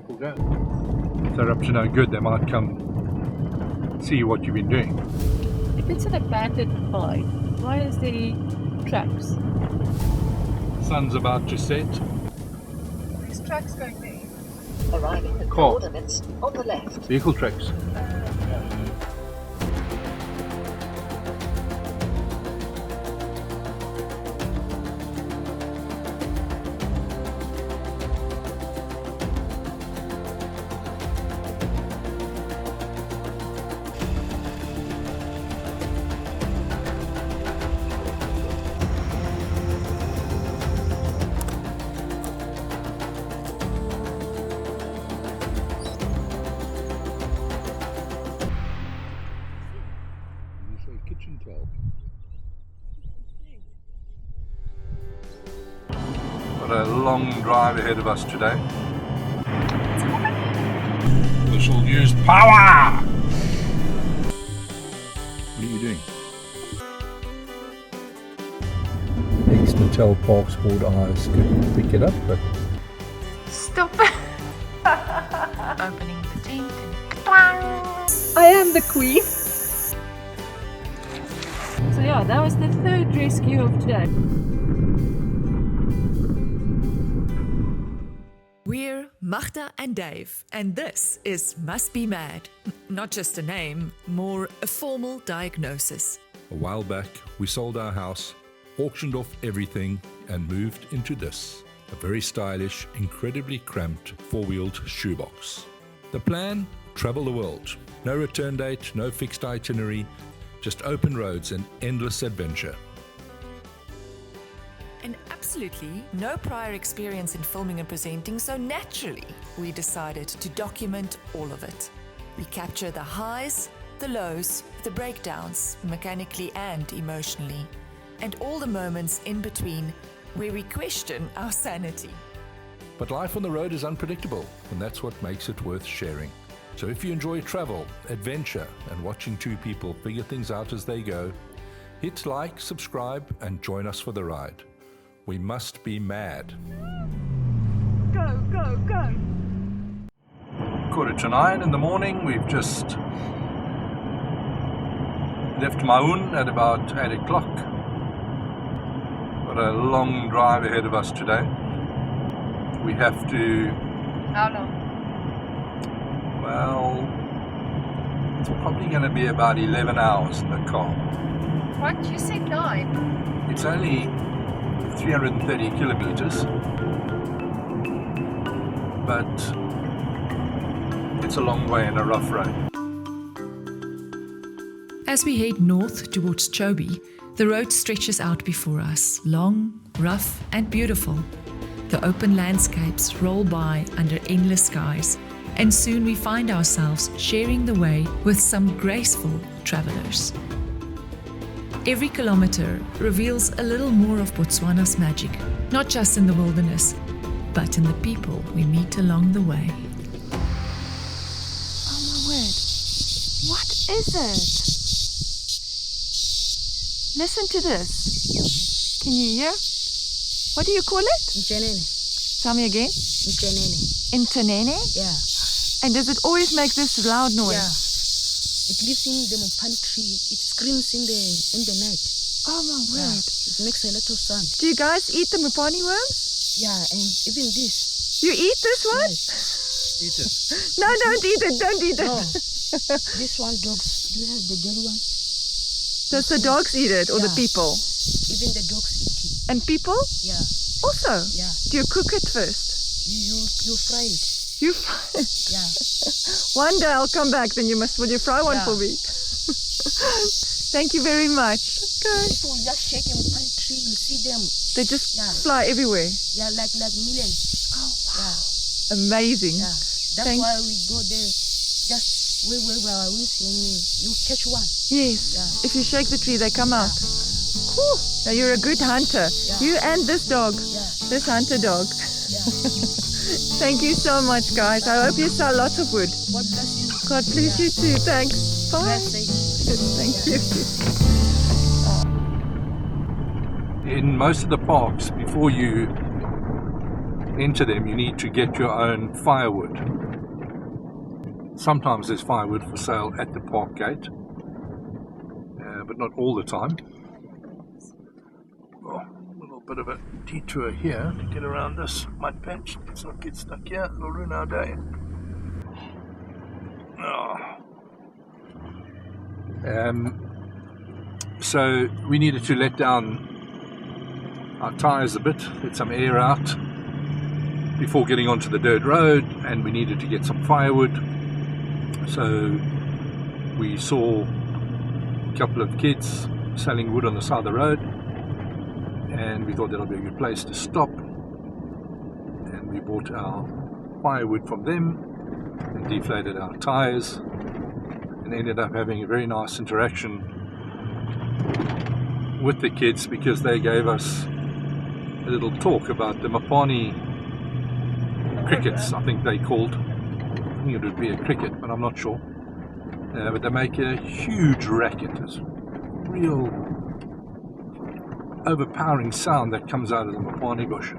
people go. If they're up to no good, they might come see what you've been doing. If it's an abandoned mine, why is there tracks? Sun's about to set. There's tracks going there. Arriving at Cool. coordinates on the left. Vehicle tracks. Kitchen towel. Got a long drive ahead of us today. We shall use power! What are you doing? Ex-Natal Parks Board eyes couldn't pick it up, but Stop! Opening the tent and I am the queen! So yeah, that was the third rescue of today. We're Magda and Dave, and this is Must Be Mad. Not just a name, more a formal diagnosis. A while back, we sold our house, auctioned off everything, and moved into this. A very stylish, incredibly cramped, four-wheeled shoebox. The plan? Travel the world. No return date, no fixed itinerary, just open roads and endless adventure. And absolutely no prior experience in filming and presenting, so naturally we decided to document all of it. We capture the highs, the lows, the breakdowns, mechanically and emotionally, and all the moments in between where we question our sanity. But life on the road is unpredictable, and that's what makes it worth sharing. So if you enjoy travel, adventure, and watching two people figure things out as they go, hit like, subscribe, and join us for the ride. We must be mad. Go, go, go! 8:45 in the morning. We've just left Maun at about 8 o'clock. Got a long drive ahead of us today. We have to, How long? well, it's probably going to be about 11 hours in the car. What? You said 9. It's only 330 kilometers, but it's a long way in a rough road. As we head north towards Chobe, the road stretches out before us, long, rough, and beautiful. The open landscapes roll by under endless skies, and soon we find ourselves sharing the way with some graceful travelers. Every kilometer reveals a little more of Botswana's magic, not just in the wilderness, but in the people we meet along the way. Oh my word. What is it? Listen to this. Can you hear? What do you call it? Mtenene. Tell me again. Mtenene. Intonene? Yeah. And does it always make this loud noise? Yeah. It lives in the mopani tree. It screams in the night. Oh my Yeah. word. It makes a lot of sound. Do you guys eat the mupani worms? Yeah, and even this. You eat this one? Yes. Eat it. No, don't eat it. Don't eat it. No. This one, dogs. Do you have the girl one? Does the dogs eat it or the Yeah. people? Even the dogs eat And people? it. Yeah. Also? Yeah. Do you cook it first? You fry it. You fry it. Yeah. One day I'll come back, then will you fry one Yeah. for me? Thank you very much. Okay. People just shake a mopani tree. You see them. They just Yeah. fly everywhere. Yeah, like millions. Oh, wow. Yeah. Amazing. Yeah. That's Thank- why we go there. Just wave our wings and you catch one. Yes. Yeah. If you shake the tree, they come out. Whew. Now you're a good hunter. Yeah. You and this dog. Yeah. This hunter dog. Yeah. Thank you so much, guys. I hope you saw lots of wood. God bless you. God bless you too. Thanks. Bye. Drive safe. Thank you. In most of the parks, before you enter them, you need to get your own firewood. Sometimes there's firewood for sale at the park gate, but not all the time. Oh, a little bit of a detour here to get around this mud patch. Let's not get stuck here. It'll ruin our day. Oh. So we needed to let down our tyres a bit, get some air out before getting onto the dirt road, and we needed to get some firewood. So we saw a couple of kids selling wood on the side of the road, and we thought that'll be a good place to stop, and we bought our firewood from them and deflated our tyres, and ended up having a very nice interaction with the kids because they gave us a little talk about the Mapani crickets, I think they called. I think it would be a cricket, but I'm not sure. But they make a huge racket. It's a real overpowering sound that comes out of the Mapani bush.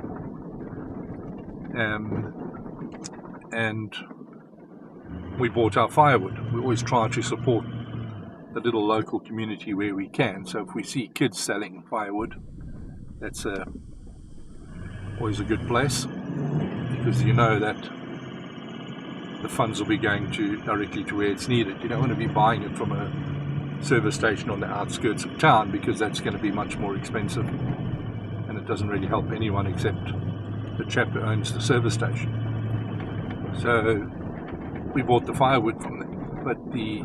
And we bought our firewood. We always try to support the little local community where we can. So if we see kids selling firewood, that's always a good place, because you know that the funds will be going directly to where it's needed. You don't want to be buying it from a service station on the outskirts of town, because that's going to be much more expensive, and it doesn't really help anyone except the chap who owns the service station. So we bought the firewood from them. But the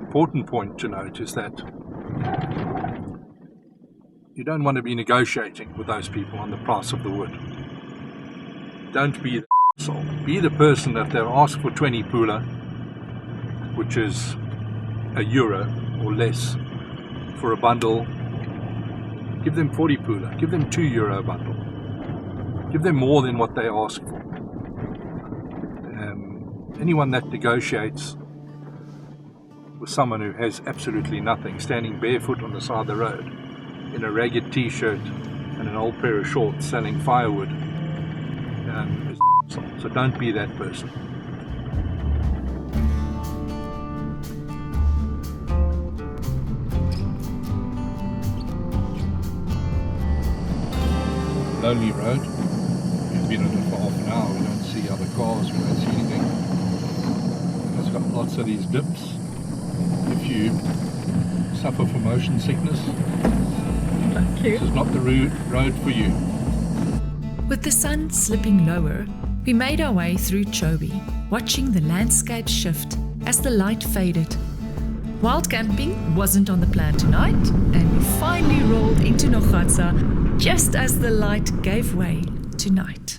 important point to note is that you don't want to be negotiating with those people on the price of the wood. Don't be the asshole. Be the person that they'll ask for 20 pula, which is €1 or less for a bundle. Give them 40 pula. Give them €2 a bundle. Give them more than what they ask for. Anyone that negotiates with someone who has absolutely nothing, standing barefoot on the side of the road, in a ragged t-shirt and an old pair of shorts selling firewood, is so don't be that person. Lonely road. We've been on it for half an hour. We don't see other cars, we don't see anything. It's got lots of these dips. If you suffer from motion sickness, this is not the road for you. With the sun slipping lower, we made our way through Chobe, watching the landscape shift as the light faded. Wild camping wasn't on the plan tonight, and we finally rolled into Nogatsaa just as the light gave way to night.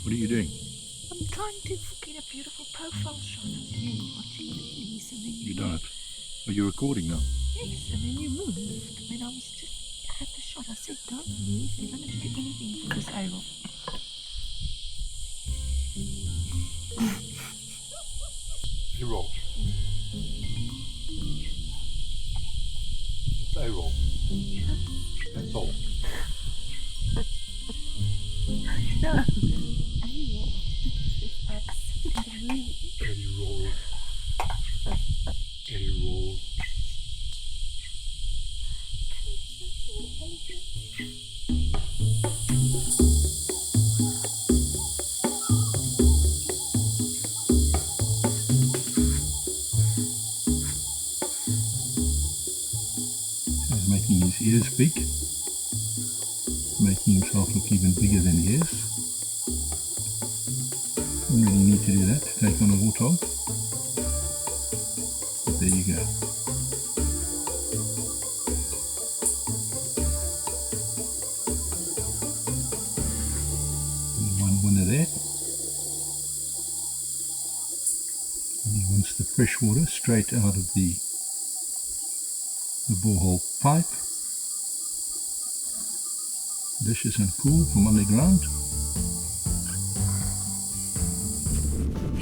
What are you doing? I'm trying to get a beautiful profile shot of you watching the trees, and then You don't. Are you recording now? Yes, and then you moved. When I was just had the shot, I said, don't move. You're going to do anything for this arrow. You roll. It's a roll. That's all. No. Arrow. Eddie roll. Eddie roll. He's making his ears big, making himself look even bigger than he is. Don't really need to do that to take on a warthog. But there you go. And one winner there. And he wants the fresh water straight out of the borehole pipe. Delicious and cool from underground.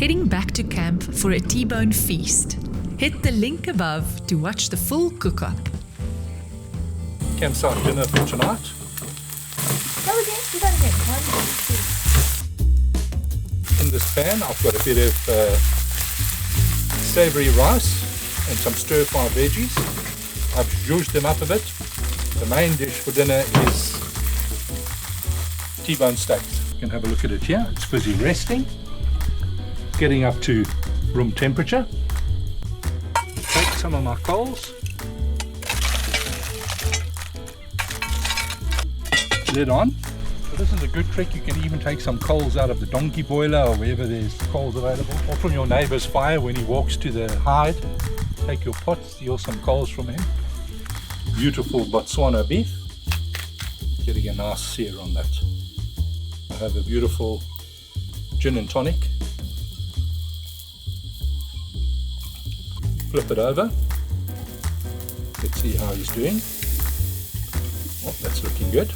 heading back to camp for a T-bone feast. Hit the link above to watch the full cook-up. Campsite dinner for tonight. Go again. Do that again. 1, 2, 3. In this pan I've got a bit of savoury rice and some stir-fry veggies. I've zhuzhed them up a bit. The main dish for dinner is T-bone steaks. You can have a look at it here. It's busy resting. Getting up to room temperature. Take some of my coals. Lid on. So this is a good trick. You can even take some coals out of the donkey boiler or wherever there's coals available, or from your neighbour's fire when he walks to the hide. Take your pot, steal some coals from him. Beautiful Botswana beef. Getting a nice sear on that. I have a beautiful gin and tonic. Flip it over. Let's see how he's doing. Oh, that's looking good.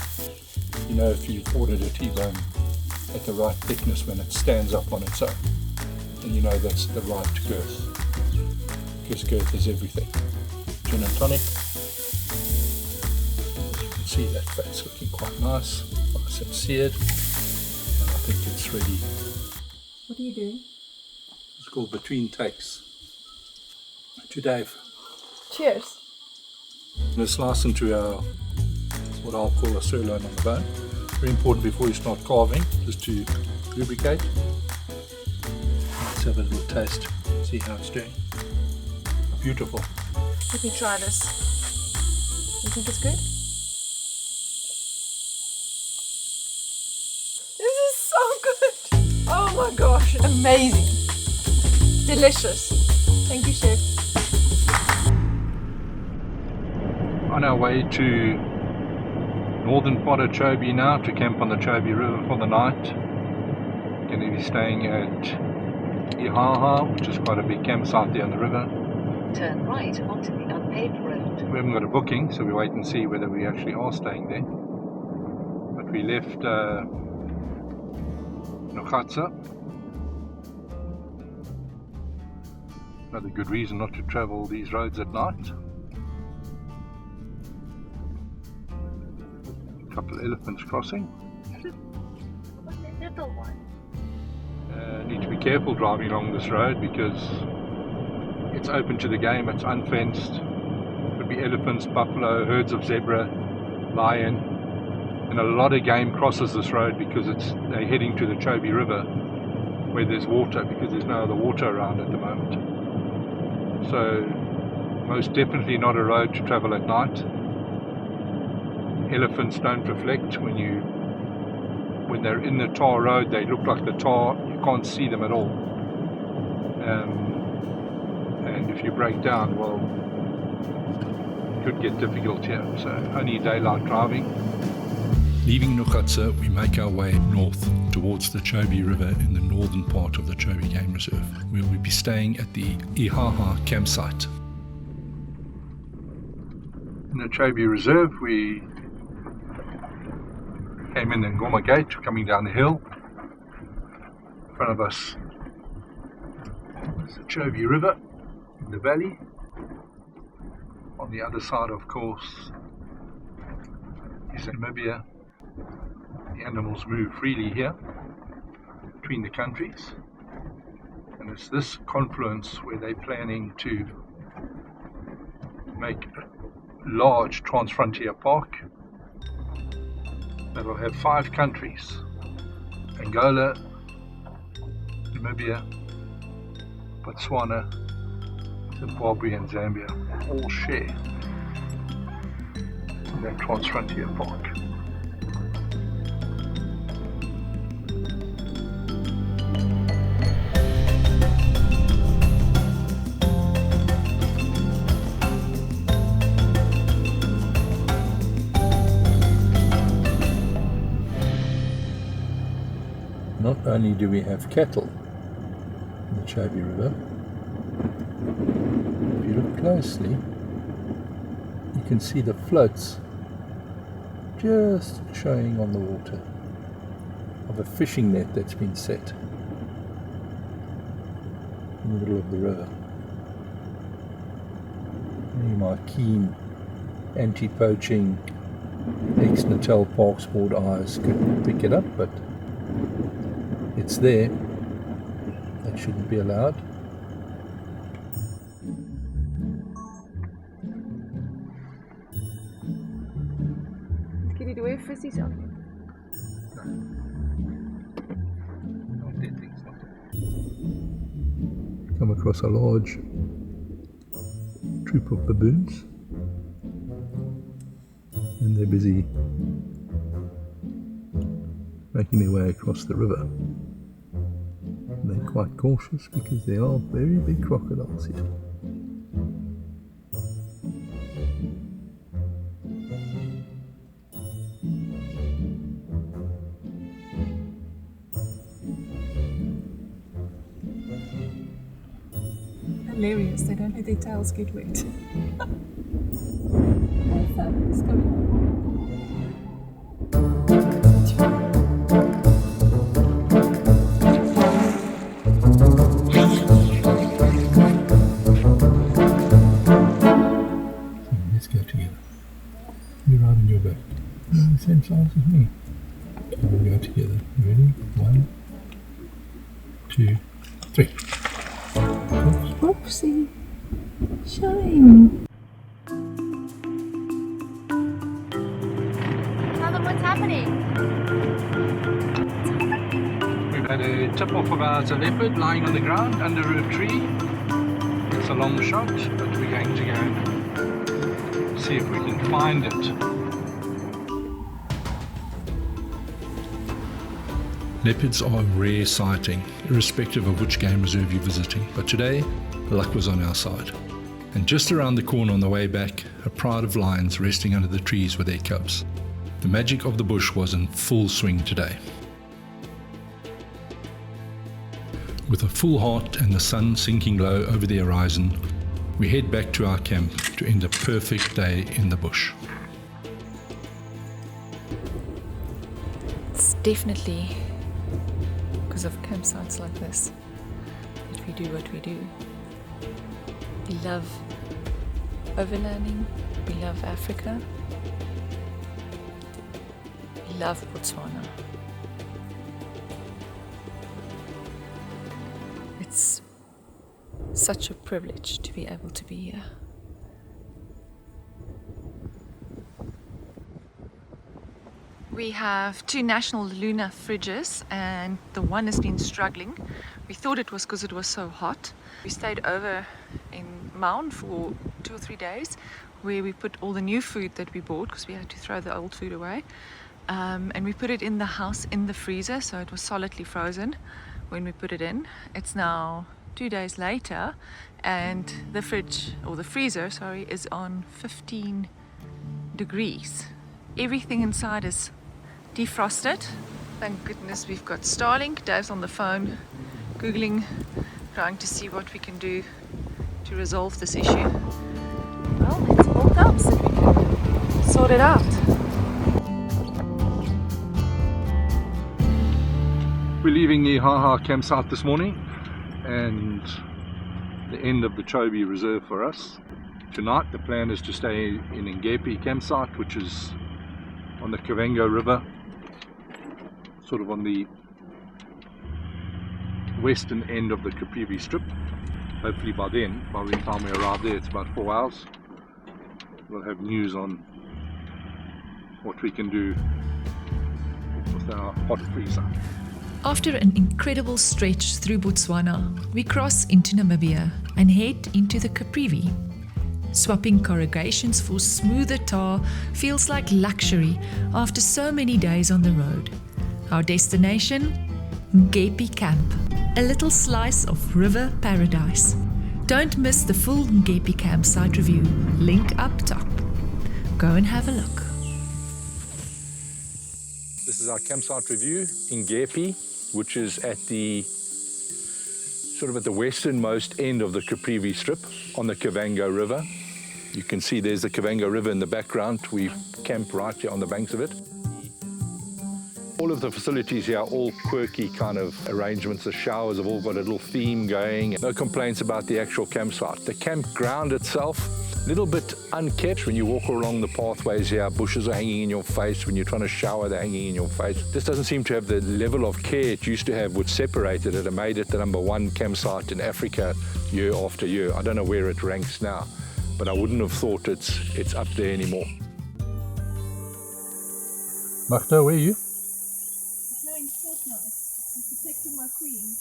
You know if you've ordered a T-bone at the right thickness when it stands up on its own, then you know that's the right girth. Because girth is everything. Gin and tonic. You can see that fat's looking quite nice and seared. And I think it's ready. What are you doing? It's called between takes. To Dave. Cheers. Let's slice into our, what I'll call a sirloin on the bone. Very important before you start carving, just to lubricate. Let's have a little taste, see how it's doing. Beautiful. Let me try this. You think it's good? This is so good. Oh my gosh, amazing. Delicious. Thank you, chef. On our way to northern part of Chobe now, to camp on the Chobe River for the night. Going to be staying at Ihaha, which is quite a big campsite there on the river. Turn right onto the unpaved road. We haven't got a booking, so we wait and see whether we actually are staying there. But we left Nogatsaa. Another good reason not to travel these roads at night. A couple of elephants crossing. Little one. Need to be careful driving along this road because it's open to the game, it's unfenced. Could be elephants, buffalo, herds of zebra, lion, and a lot of game crosses this road because they're heading to the Chobe River where there's water, because there's no other water around at the moment. So most definitely not a road to travel at night. Elephants don't reflect when they're in the tar road. They look like the tar, you can't see them at all. And if you break down, well, it could get difficult here. So only daylight driving. Leaving Nogatsaa, we make our way north towards the Chobe River in the northern part of the Chobe Game Reserve, where we'll be staying at the Ihaha Campsite. In the Chobe Reserve, we came in the Ngoma Gate, coming down the hill. In front of us is the Chobe River in the valley. On the other side, of course, is Namibia. The animals move freely here between the countries, and it's this confluence where they're planning to make a large transfrontier park that will have 5 countries: Angola, Namibia, Botswana, Zimbabwe and Zambia all share in that transfrontier park. Not only do we have cattle in the Chobe River, if you look closely, you can see the floats just showing on the water of a fishing net that's been set. in the middle of the river. Only my keen anti-poaching ex-Natal Parks Board eyes could pick it up, but it's there. That shouldn't be allowed. Can you do it for yourself? Come across a large troop of baboons, and they're busy making their way across the river. And they're quite cautious because there are very big crocodiles here. Hilarious, they don't let their tails get wet. Let's go together. You're right on your back. You're the same size as me. Okay, we'll go together. You ready? 1, 2, 3. Oopsie. Shame. Tell them what's happening. We've had a tip-off about a leopard lying on the ground under a tree. It's a long shot, but we're going to go and see if we can find it. Leopards are a rare sighting, irrespective of which game reserve you're visiting. But today, the luck was on our side. And just around the corner on the way back, a pride of lions resting under the trees with their cubs. The magic of the bush was in full swing today. With a full heart and the sun sinking low over the horizon, we head back to our camp to end a perfect day in the bush. It's definitely because of campsites like this that we do what we do. We love overlanding, we love Africa, we love Botswana. It's such a privilege to be able to be here. We have 2 national lunar fridges and the one has been struggling. We thought it was because it was so hot. We stayed over in Maun for 2 or 3 days where we put all the new food that we bought because we had to throw the old food away. And we put it in the house in the freezer, so it was solidly frozen when we put it in. It's now 2 days later and the fridge, or the freezer, sorry, is on 15 degrees. Everything inside is defrosted. Thank goodness we've got Starlink. Dave's on the phone googling, trying to see what we can do to resolve this issue. Well, let's bulk up so we can sort it out. We're leaving the Ihaha Campsite this morning and the end of the Chobe Reserve for us. Tonight the plan is to stay in Ngepi Campsite, which is on the Kavango River, sort of on the western end of the Caprivi Strip. Hopefully by the time we arrive there, it's about 4 hours. We'll have news on what we can do with our hot freezer. After an incredible stretch through Botswana, we cross into Namibia and head into the Caprivi. Swapping corrugations for smoother tar feels like luxury after so many days on the road. Our destination? Ngepi Camp, a little slice of river paradise. Don't miss the full Ngepi Campsite review, link up top. Go and have a look. This is our campsite review in Ngepi, which is at the westernmost end of the Caprivi Strip on the Kavango River. You can see there's the Kavango River in the background. We camp right here on the banks of it. All of the facilities here are all quirky kind of arrangements. The showers have all got a little theme going. No complaints about the actual campsite. The campground itself, a little bit unkept. When you walk along the pathways here, bushes are hanging in your face. When you're trying to shower, they're hanging in your face. This doesn't seem to have the level of care it used to have, which separated it and made it the #1 campsite in Africa year after year. I don't know where it ranks now, but I wouldn't have thought it's up there anymore. Magda, where are you? I'm now in Fort now. I'm protecting my queen.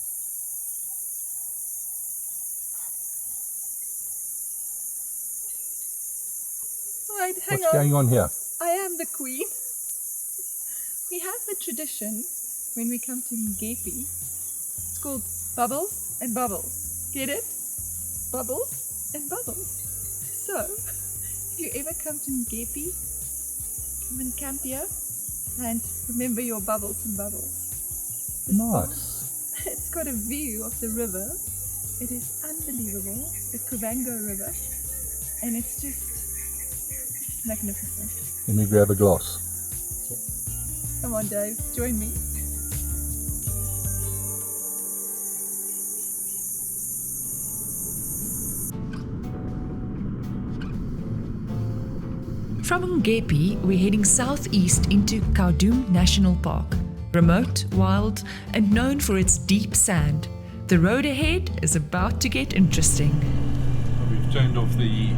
Alright, hang What's going on here? I am the queen. We have a tradition when we come to Ngepi. It's called bubbles and bubbles. Get it? Bubbles and bubbles. So, if you ever come to Ngepi, come and camp here and remember your bubbles and bubbles. Nice. It's got a view of the river. It is unbelievable, the Khaudum River, and it's just magnificent. Let me grab a glass. Come on, Dave, join me. From Ngepi, we're heading southeast into Khaudum National Park. Remote, wild, and known for its deep sand, the road ahead is about to get interesting. We've turned off the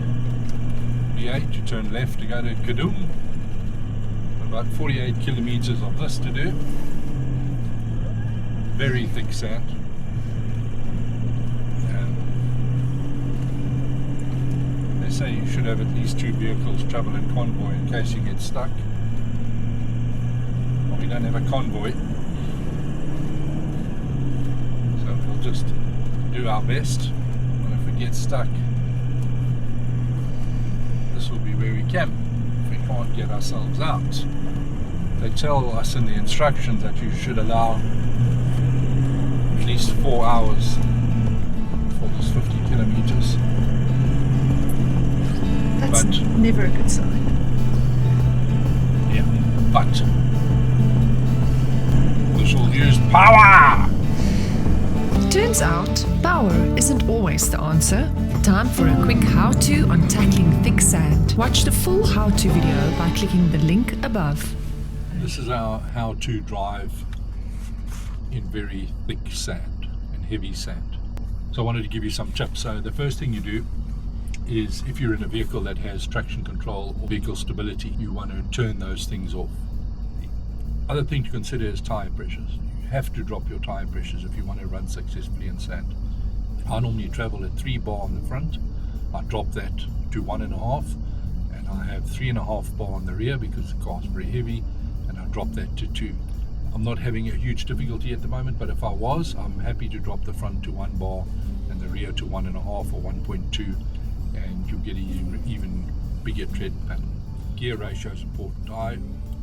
8 to turn left to go to Khaudum. About 48 kilometers of this to do. Very thick sand. They say you should have at least 2 vehicles travel in convoy in case you get stuck. Well, we don't have a convoy, so we'll just do our best. And if we get stuck, this will be where we camp if we can't get ourselves out. They tell us in the instructions that you should allow at least 4 hours for this 50 kilometers. That's But- never a good sign. Yeah, but this will use power! Turns out, power isn't always the answer. Time for a quick how-to on tackling thick sand. Watch the full how-to video by clicking the link above. This is our how to drive in very thick sand and heavy sand. So I wanted to give you some tips. So the first thing you do is, if you're in a vehicle that has traction control or vehicle stability, you want to turn those things off. The other thing to consider is tire pressures. You have to drop your tire pressures if you want to run successfully in sand. I normally travel at 3 bar on the front. I drop that to 1.5, and I have 3.5 bar on the rear because the car's very heavy, and I drop that to 2. I'm not having a huge difficulty at the moment, but if I was, I'm happy to drop the front to 1 bar and the rear to 1.5 or 1.2, and you'll get an even bigger tread pattern. Gear ratio is important. I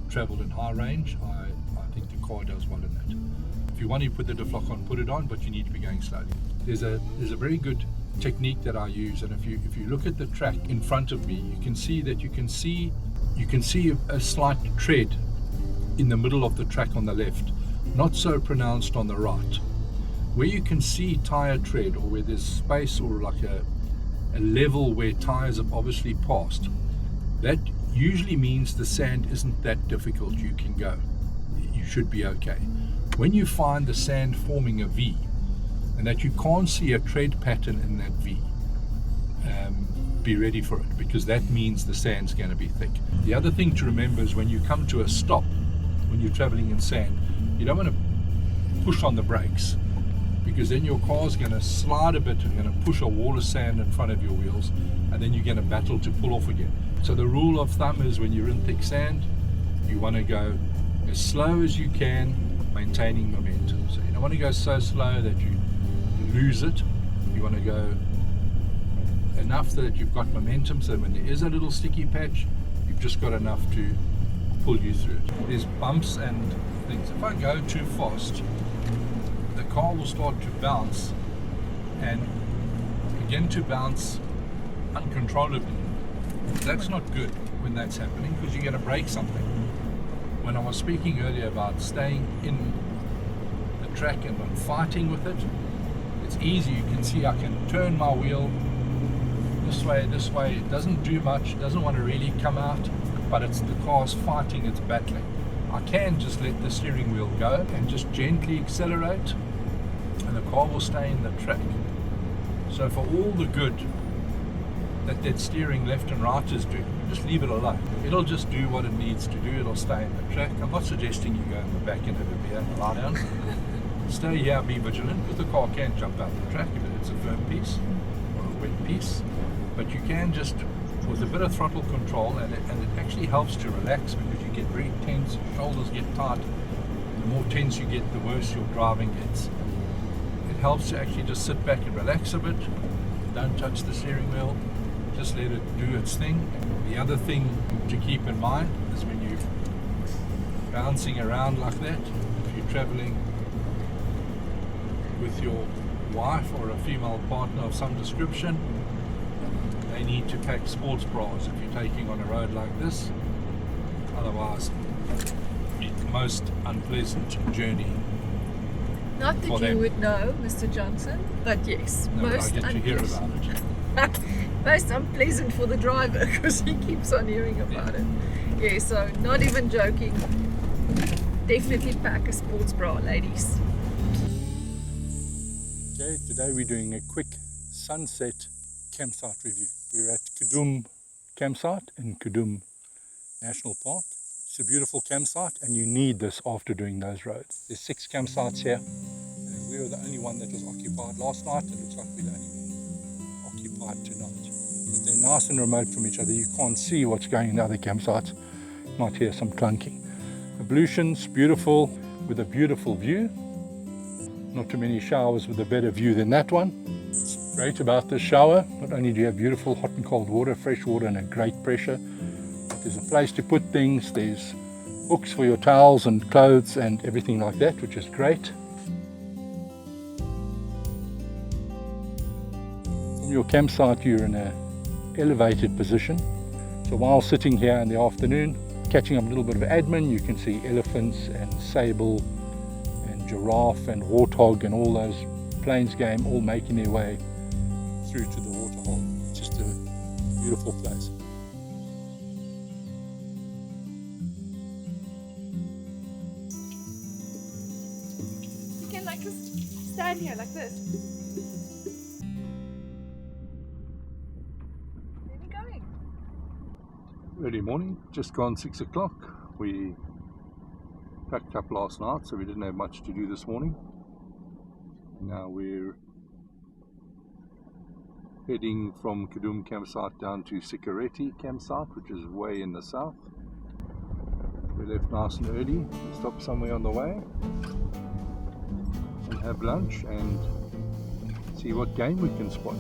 traveled in high range. I think the car does well in that. If you want to put the diff lock on, put it on, but you need to be going slowly. There's a very good technique that I use, and if you look at the track in front of me, you can see a slight tread in the middle of the track on the left, not so pronounced on the right. Where you can see tire tread, or where there's space or like a level where tires have obviously passed, that usually means the sand isn't that difficult. You can go. You should be okay. When you find the sand forming a V and that you can't see a tread pattern in that V, be ready for it, because that means the sand's going to be thick. The other thing to remember is when you come to a stop, when you're traveling in sand, you don't want to push on the brakes, because then your car's going to slide a bit and going to push a wall of sand in front of your wheels, and then you're going to battle to pull off again. So the rule of thumb is, when you're in thick sand, you want to go as slow as you can, maintaining momentum. So you don't want to go so slow that you lose it. You want to go enough that you've got momentum, so when there is a little sticky patch, you've just got enough to pull you through it. There's bumps and things. If I go too fast, the car will start to bounce and begin to bounce uncontrollably. That's not good when that's happening, because you're going to break something. when I was speaking earlier about staying in the track and not fighting with it, it's easy. You can see I can turn my wheel this way. It doesn't do much, it doesn't want to really come out, but it's the car's fighting, it's battling. I can just let the steering wheel go and just gently accelerate, and the car will stay in the track. So for all the good that steering left and right is doing, just leave it alone. It'll just do what it needs to do. It'll stay in the track. I'm not suggesting you go in the back and have a beer and lie down. Stay here, be vigilant, because the car can jump out the track if it's a firm piece or a wet piece. But you can just, with a bit of throttle control, and it actually helps to relax, because you get very tense, your shoulders get tight. The more tense you get, the worse your driving gets. It helps to actually just sit back and relax a bit. Don't touch the steering wheel. Just let it do its thing. The other thing to keep in mind is when you're bouncing around like that, if you're traveling with your wife or a female partner of some description, they need to pack sports bras if you're taking on a road like this. Otherwise, it's the most unpleasant journey. Not that you would know, Mr. Johnson, but yes, No, most I get to hear about it. most unpleasant for the driver, because he keeps on hearing about it. Yeah, so not even joking. Definitely pack a sports bra, ladies. Okay, today we're doing a quick sunset campsite review. We're at Khaudum Campsite in Khaudum National Park. It's a beautiful campsite, and you need this after doing those roads. There's 6 campsites here. We were the only one that was occupied last night. It looks like we're the only one occupied tonight. But they're nice and remote from each other. You can't see what's going in the other campsites. You might hear some clunking. Ablutions, beautiful, with a beautiful view. Not too many showers with a better view than that one. What's great about this shower, not only do you have beautiful hot and cold water, fresh water and a great pressure, but there's a place to put things. There's hooks for your towels and clothes and everything like that, which is great. From your campsite, you're in an elevated position. So while sitting here in the afternoon, catching up a little bit of admin, you can see elephants and sable and giraffe and warthog and all those plains game all making their way through to the waterhole. It's just a beautiful place. You can like just stand here like this. Where are we going? Early morning, just gone 6 o'clock. We packed up last night, so we didn't have much to do this morning. Now we're heading from Khaudum Campsite down to Sikereti Campsite, which is way in the south. We left nice and early, stopped somewhere on the way and have lunch and see what game we can spot.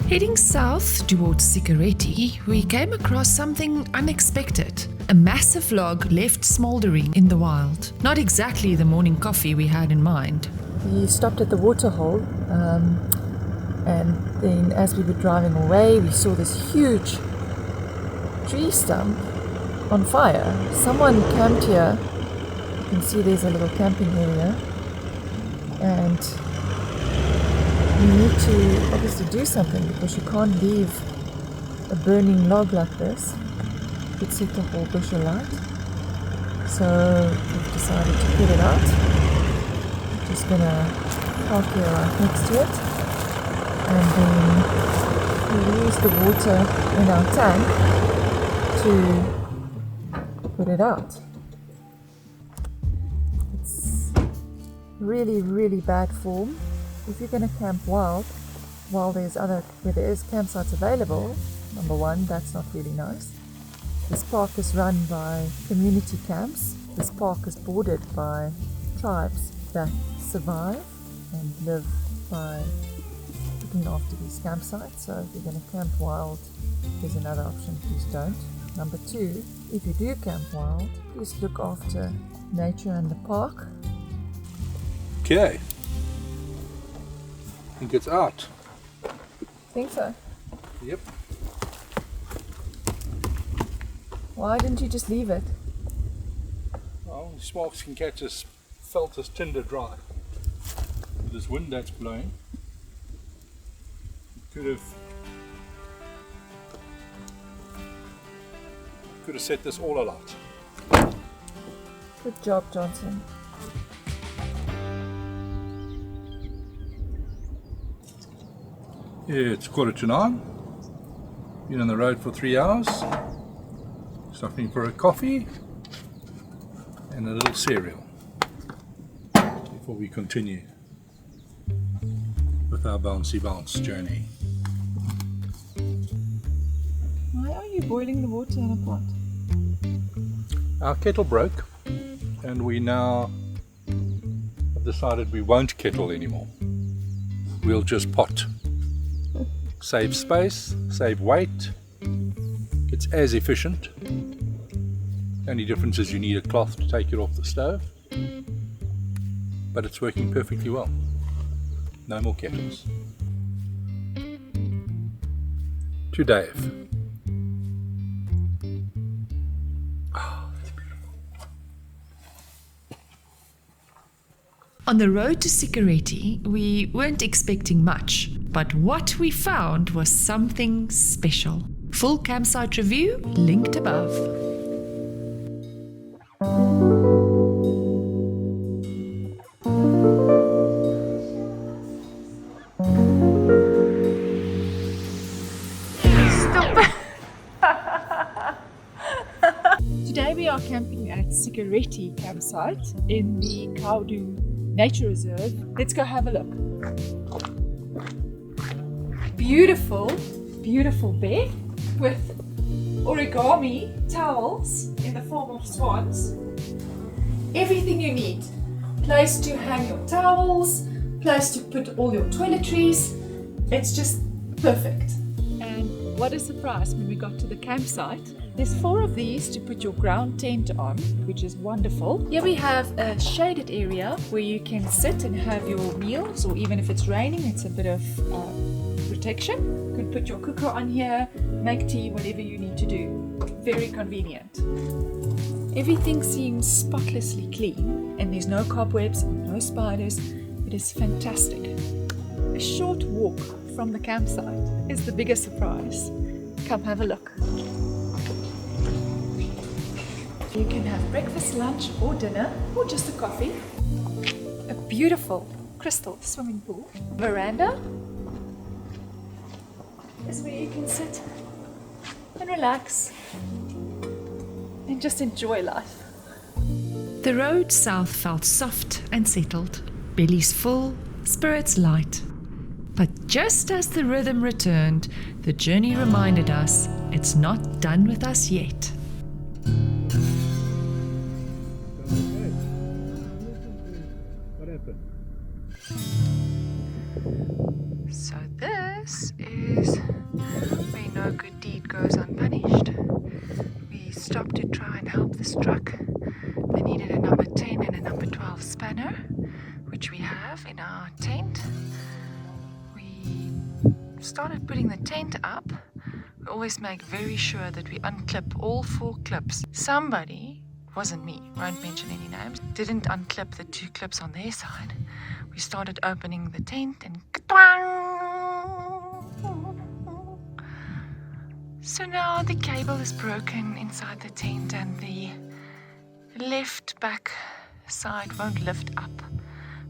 Heading south towards Sikereti, we came across something unexpected. A massive log left smouldering in the wild. Not exactly the morning coffee we had in mind. We stopped at the waterhole, and then as we were driving away, we saw this huge tree stump on fire. Someone camped here. You can see there's a little camping area, and we need to obviously do something, because you can't leave a burning log like this. It could set the whole bush alight. So we've decided to put it out. Just gonna park here right next to it, and then we use the water in our tank to put it out. It's really, really bad form. If you're gonna camp wild, while where there is campsites available, number one, that's not really nice. This park is run by community camps. This park is bordered by tribes that survive and live by looking after these campsites. So if you're going to camp wild, there's another option, please don't. Number two, if you do camp wild, please look after nature and the park. Okay, I think it's out. Think so? Yep. Why didn't you just leave it? This Skin cat just felt as tinder dry. With this wind that's blowing, could have set this all alight. Good job, Johnson. Yeah, it's 8:45. Been on the road for 3 hours. Stopping for a coffee and a little cereal before we continue with our bounce journey. Why are you boiling the water in a pot? Our kettle broke and we now have decided we won't kettle anymore. We'll just pot. Save space, save weight. It's as efficient. Only difference is you need a cloth to take it off the stove. But it's working perfectly well. No more kettles. To Dave. On the road to Sikereti, we weren't expecting much, but what we found was something special. Full campsite review linked above. Today we are camping at Sikereti Campsite in the Khaudum Nature Reserve. Let's go have a look. Beautiful, beautiful bed with origami towels in the form of swans. Everything you need. Place to hang your towels, place to put all your toiletries. It's just perfect. And what a surprise when we got to the campsite. There's 4 of these to put your ground tent on, which is wonderful. Here we have a shaded area where you can sit and have your meals, or even if it's raining, it's a bit of protection. You can put your cooker on here, make tea, whatever you need to do. Very convenient. Everything seems spotlessly clean, and there's no cobwebs, no spiders. It is fantastic. A short walk from the campsite is the biggest surprise. Come have a look. You can have breakfast, lunch, or dinner, or just a coffee. A beautiful crystal swimming pool. Veranda is where you can sit and relax and just enjoy life. The road south felt soft and settled, bellies full, spirits light. But just as the rhythm returned, the journey reminded us it's not done with us yet. So this is where no good deed goes unpunished. We stopped to try and help this truck. They needed a number 10 and a number 12 spanner, which we have in our tent. We started putting the tent up. We always make very sure that we unclip all 4 clips. Somebody, wasn't me, won't mention any names, didn't unclip the 2 clips on their side. We started opening the tent and so now the cable is broken inside the tent and the left back side won't lift up.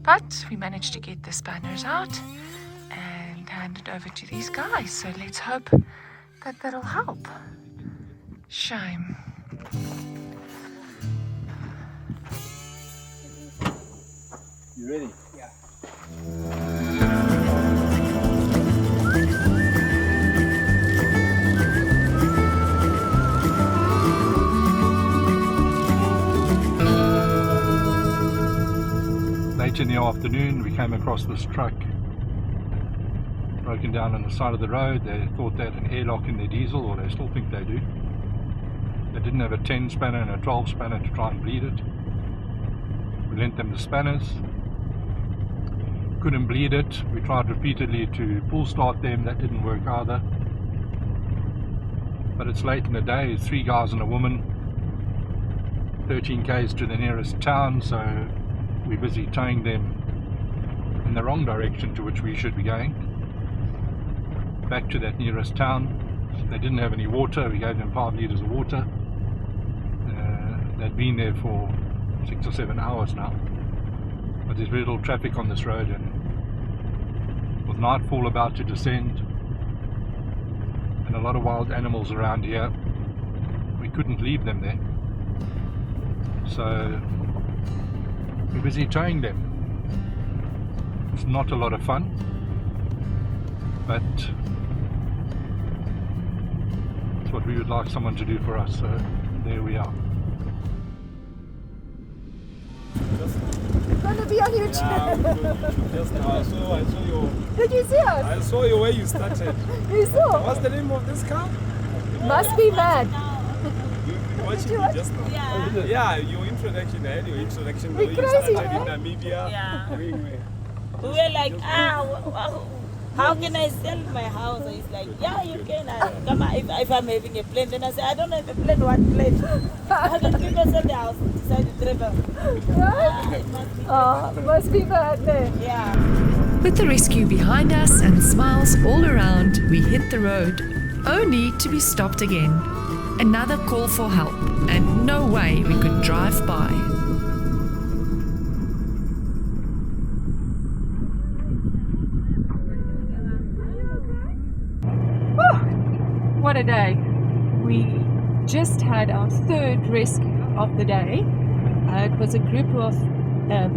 But we managed to get the spanners out and hand it over to these guys. So let's hope that that'll help. Shame. You ready? Late in the afternoon, we came across this truck broken down on the side of the road. They thought they had an airlock in their diesel, or they still think they do. They didn't have a 10 spanner and a 12 spanner to try and bleed it. We lent them the spanners. Couldn't bleed it. We tried repeatedly to pull start them. That didn't work either. But it's late in the day. It's 3 guys and a woman. 13 k's to the nearest town, so we're busy towing them in the wrong direction to which we should be going. Back to that nearest town. They didn't have any water. We gave them 5 litres of water. They'd been there for 6 or 7 hours now. But there's very little traffic on this road, and with nightfall about to descend and a lot of wild animals around here, we couldn't leave them there. So we're busy towing them. It's not a lot of fun, but it's what we would like someone to do for us, so there we are. Gonna be on YouTube. Just now, I saw you. Did you see us? I saw you where you started. You saw? What's the name of this car? Must be mad. You watching me just now? Yeah, your introduction. I had your introduction. We You crazy, started in eh? Namibia. Yeah. Going where? We were like, how can I sell my house? He's like, yeah, you can. Come on, if I'm having a plane, then I say, I don't have a plane. What plane? How can people sell the house? Decide to travel. Must be mad there. Yeah. With the rescue behind us and smiles all around, we hit the road, only to be stopped again. Another call for help, and no way we could drive by. What a day. We just had our third rescue of the day. It was a group of, a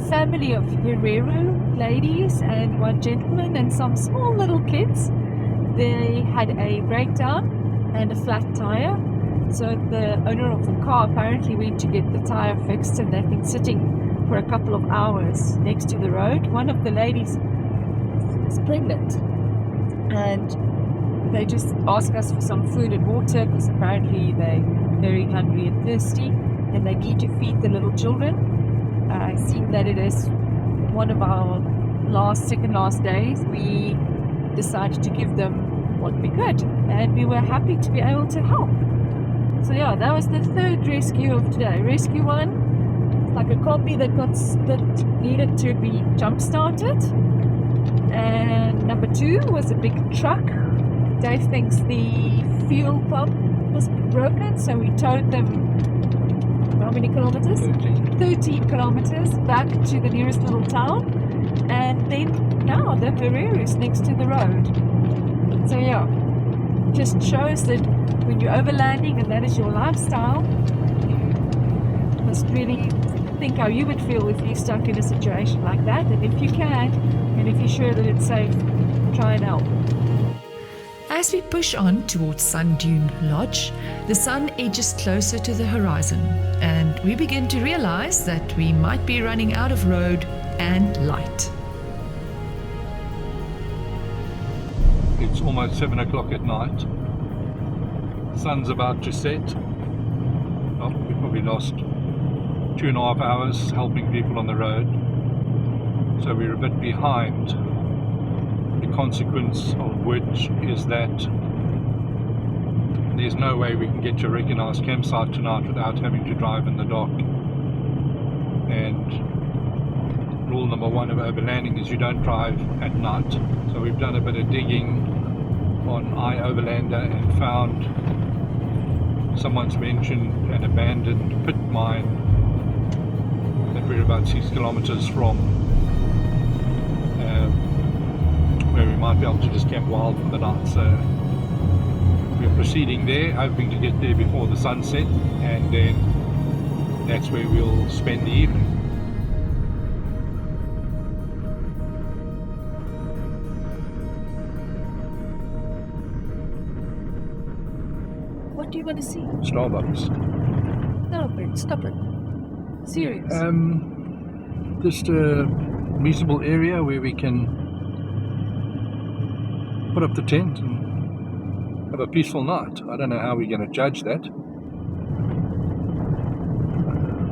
family of Herero ladies and one gentleman and some small little kids. They had a breakdown and a flat tire. So the owner of the car apparently went to get the tire fixed, and they've been sitting for a couple of hours next to the road. One of the ladies is pregnant, and they just ask us for some food and water because apparently they're very hungry and thirsty, and they need to feed the little children. I see that it is one of our second last days. We decided to give them what we could, and we were happy to be able to help. So yeah, that was the third rescue of today. Rescue 1, like a combi that needed to be jump started, and number 2 was a big truck. Dave thinks the fuel pump was broken, so we towed them, how many kilometers? 13 kilometers back to the nearest little town, and then now the Herero is next to the road. So yeah, just shows that when you're overlanding and that is your lifestyle, you must really think how you would feel if you're stuck in a situation like that, and if you can, and if you're sure that it's safe, try and help. As we push on towards Sand Dune Lodge, the sun edges closer to the horizon, and we begin to realize that we might be running out of road and light. It's almost 7 o'clock at night. Sun's about to set. Well, we probably lost 2.5 hours helping people on the road, so we're a bit behind. The consequence of which is that there's no way we can get to a recognised campsite tonight without having to drive in the dark. And rule number 1 of overlanding is you don't drive at night. So we've done a bit of digging on iOverlander and found someone's mentioned an abandoned pit mine that we're about 6 kilometres from, where we might be able to just camp wild for the night. So we're proceeding there, hoping to get there before the sunset, and then that's where we'll spend the evening. What do you want to see? Starbucks. No, but stop it. Serious. Just a reasonable area where we can put up the tent and have a peaceful night. I don't know how we're going to judge that.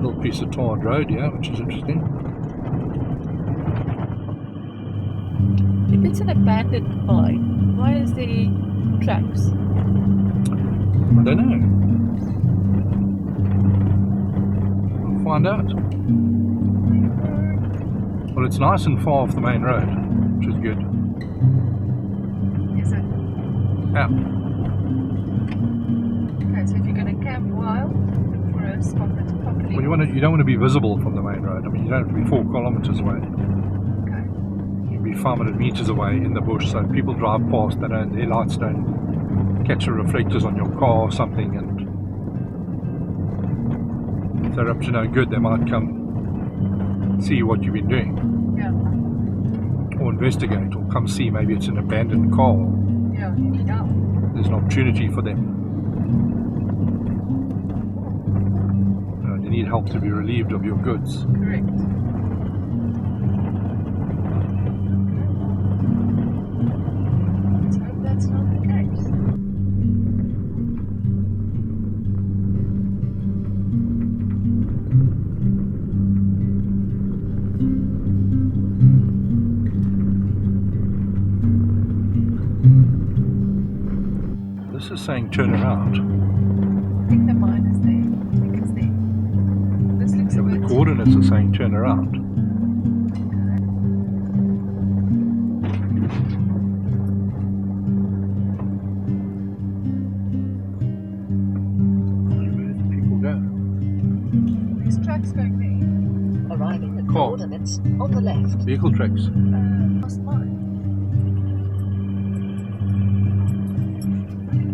Little piece of tarred road here, which is interesting. If it's an abandoned mine, why is there tracks? I don't know. find out. Well, it's nice and far off the main road, which is good. Is it? Yeah. Okay, so if you're going to camp wild, look for a spot that's properly... Well, you don't want to be visible from the main road. I mean, you don't have to be 4 kilometers away. Okay. You'd be 500 meters away in the bush, so if people drive past, their lights don't catch the reflectors on your car or something, and if they're up to no good, they might come see what you've been doing. Yeah. Or investigate, or come see maybe it's an abandoned car. Yeah, you need help. There's an opportunity for them. You need help to be relieved of your goods. Correct. Let's hope that's not the case. This is saying turn around. I think the mine is there. I think it's there. This looks a The bit... coordinates are saying turn around. Where did the people go? These trucks going there. Arriving at Car. coordinates on the left. Vehicle tracks. Past mine.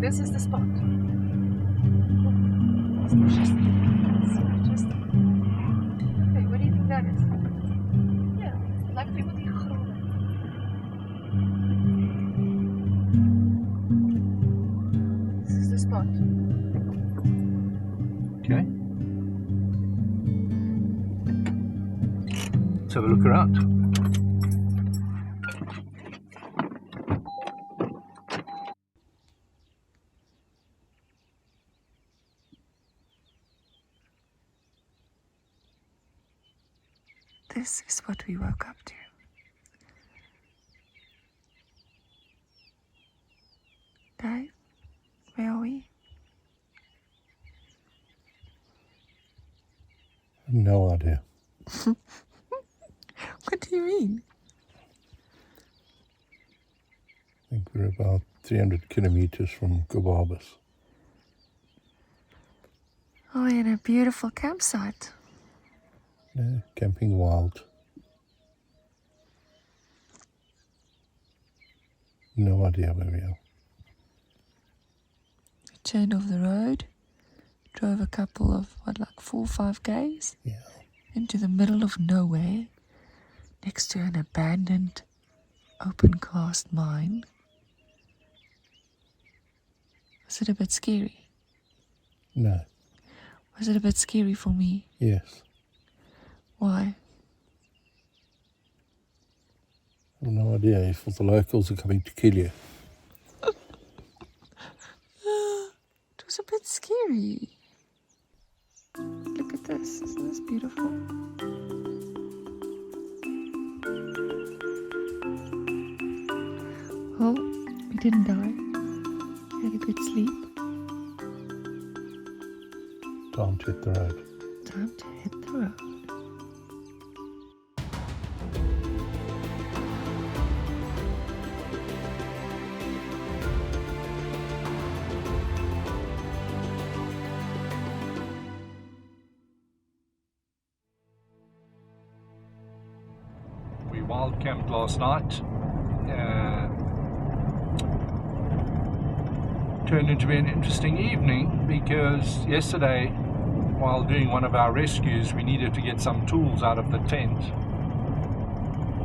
This is the spot. Suspicious. Suspicious. Hey, what do you think that is? Yeah, like people die Khaudum. This is the spot. Okay. Let's have a look around. This is what we woke up to. Dave, where are we? No idea. What do you mean? I think we're about 300 kilometers from Gobabas. Oh, we're in a beautiful campsite. Yeah, camping wild. No idea where we are. We turned off the road, drove a couple of, 4 or 5 k's? Yeah. Into the middle of nowhere, next to an abandoned open cast mine. Was it a bit scary? No. Was it a bit scary for me? Yes. Why? I have no idea if the locals are coming to kill you. It was a bit scary. Look at this. Isn't this beautiful? Well, we didn't die. We had a good sleep. Time to hit the road. Time to hit the road. We wild camped last night. Turned into an interesting evening because yesterday, while doing one of our rescues, we needed to get some tools out of the tent,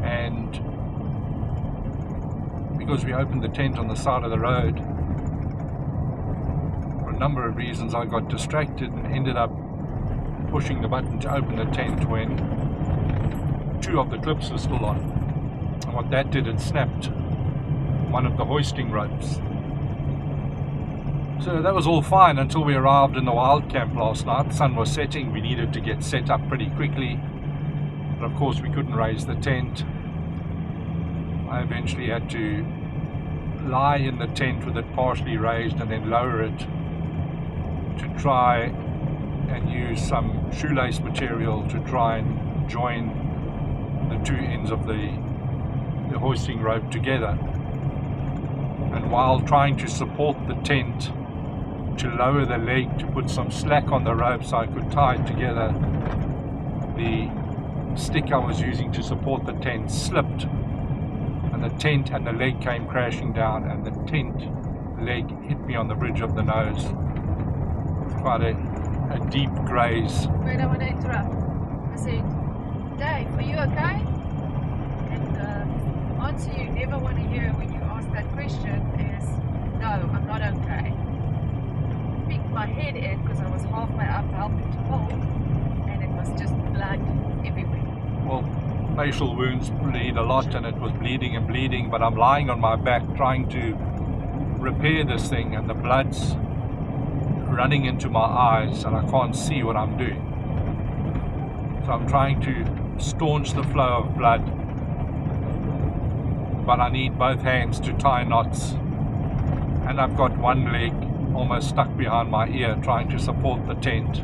and because we opened the tent on the side of the road, for a number of reasons I got distracted and ended up pushing the button to open the tent when 2 of the clips were still on, and what that did, it snapped one of the hoisting ropes. So that was all fine until we arrived in the wild camp last night. The sun was setting, we needed to get set up pretty quickly, but of course we couldn't raise the tent. I eventually had to lie in the tent with it partially raised and then lower it to try and use some shoelace material to try and join the two ends of the hoisting rope together. And while trying to support the tent, to lower the leg, to put some slack on the rope so I could tie it together, the stick I was using to support the tent slipped, and the tent and the leg came crashing down, and the tent leg hit me on the bridge of the nose. Quite a deep graze. Wait, I want to interrupt. I said, Dave, are you okay? And the answer you never want to hear when you ask that question is, no, I'm not okay. I picked my head in because I was halfway up helping to hold, and it was just blood everywhere. Well, facial wounds bleed a lot, and it was bleeding and bleeding, but I'm lying on my back trying to repair this thing, and the blood's running into my eyes and I can't see what I'm doing. So I'm trying to staunch the flow of blood, but I need both hands to tie knots, and I've got one leg almost stuck behind my ear trying to support the tent.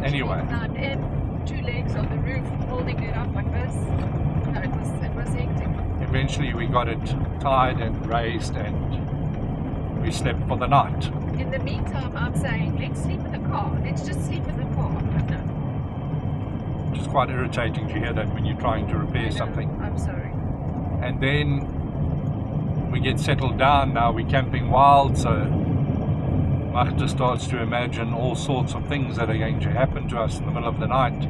Anyway, and 2 legs on the roof holding it up like this. No, it was hectic. Eventually we got it tied and raised, and we slept for the night. In the meantime, I'm saying, let's sleep in the car. Let's just sleep in the car. But no. Which is quite irritating to hear that when you're trying to repair something. I'm sorry. And then we get settled down. Now we're camping wild, so Magda starts to imagine all sorts of things that are going to happen to us in the middle of the night.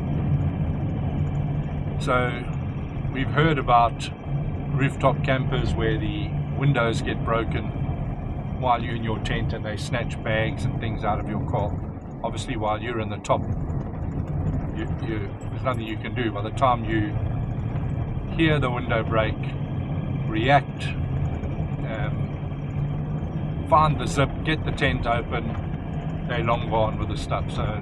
So we've heard about rooftop campers where the windows get broken while you're in your tent and they snatch bags and things out of your car. Obviously while you're in the top, there's nothing you can do. By the time you hear the window break, react, find the zip, get the tent open, they're long gone with the stuff. So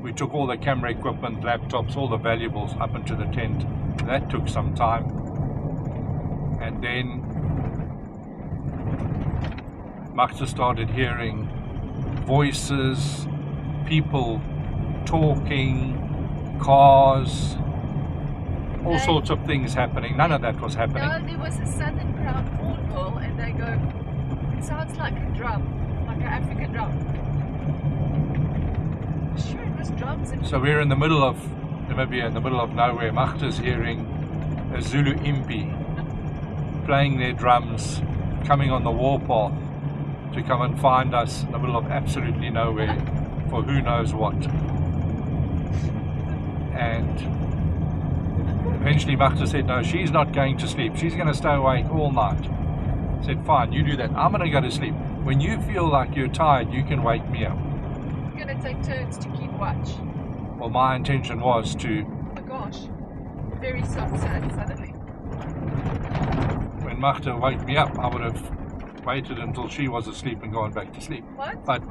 we took all the camera equipment, laptops, all the valuables up into the tent. That took some time. And then Magda started hearing voices, people talking, cars, all sorts of things happening. None of that was happening. No, there was a Southern Crown hornbill, and they go, it sounds like a drum, like an African drum. Sure, it was drums. And so we're in the middle of Namibia, in the middle of nowhere. Magda's hearing a Zulu impi playing their drums, coming on the warpath to come and find us in the middle of absolutely nowhere for who knows what. And eventually Magda said, no, she's not going to sleep. She's going to stay awake all night. I said, fine, you do that. I'm going to go to sleep. When you feel like you're tired, you can wake me up. We're going to take turns to keep watch. Well, my intention was to... Oh gosh, very soft suddenly. When Magda woke me up, I would have waited until she was asleep and gone back to sleep. What? But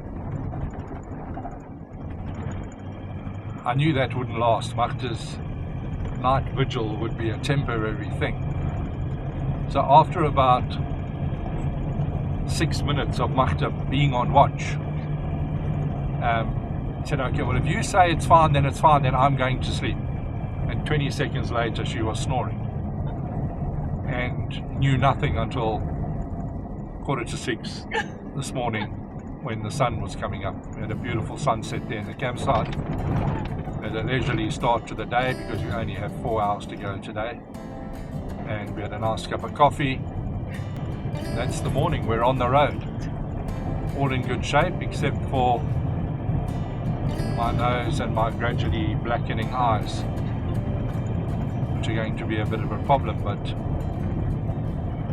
I knew that wouldn't last. Magda's night vigil would be a temporary thing. So after about 6 minutes of Magda being on watch, I said, okay, well, if you say it's fine, then I'm going to sleep. And 20 seconds later, she was snoring and knew nothing until 5:45 this morning when the sun was coming up. We had a beautiful sunset there in the campsite. We had a leisurely start to the day because we only have 4 hours to go today. And we had a nice cup of coffee. That's the morning. We're on the road. All in good shape except for my nose and my gradually blackening eyes, which are going to be a bit of a problem, but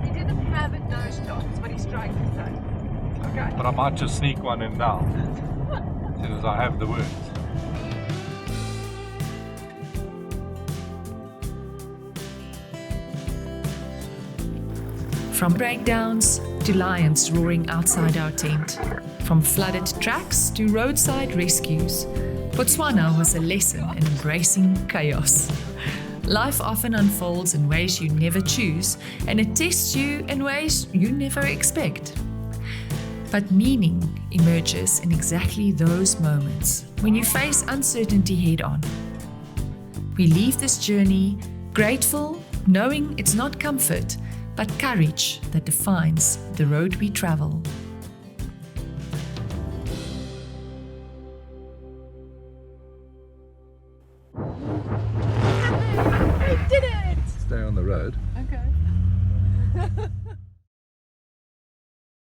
He didn't have a nose job, is what he's trying to say. Okay. but I might just sneak one in now as soon as I have the words. From breakdowns to lions roaring outside our tent, from flooded tracks to roadside rescues, Botswana was a lesson in embracing chaos. Life often unfolds in ways you never choose, and it tests you in ways you never expect. But meaning emerges in exactly those moments when you face uncertainty head on. We leave this journey grateful, knowing it's not comfort, but courage that defines the road we travel. We did it! Stay on the road. Okay.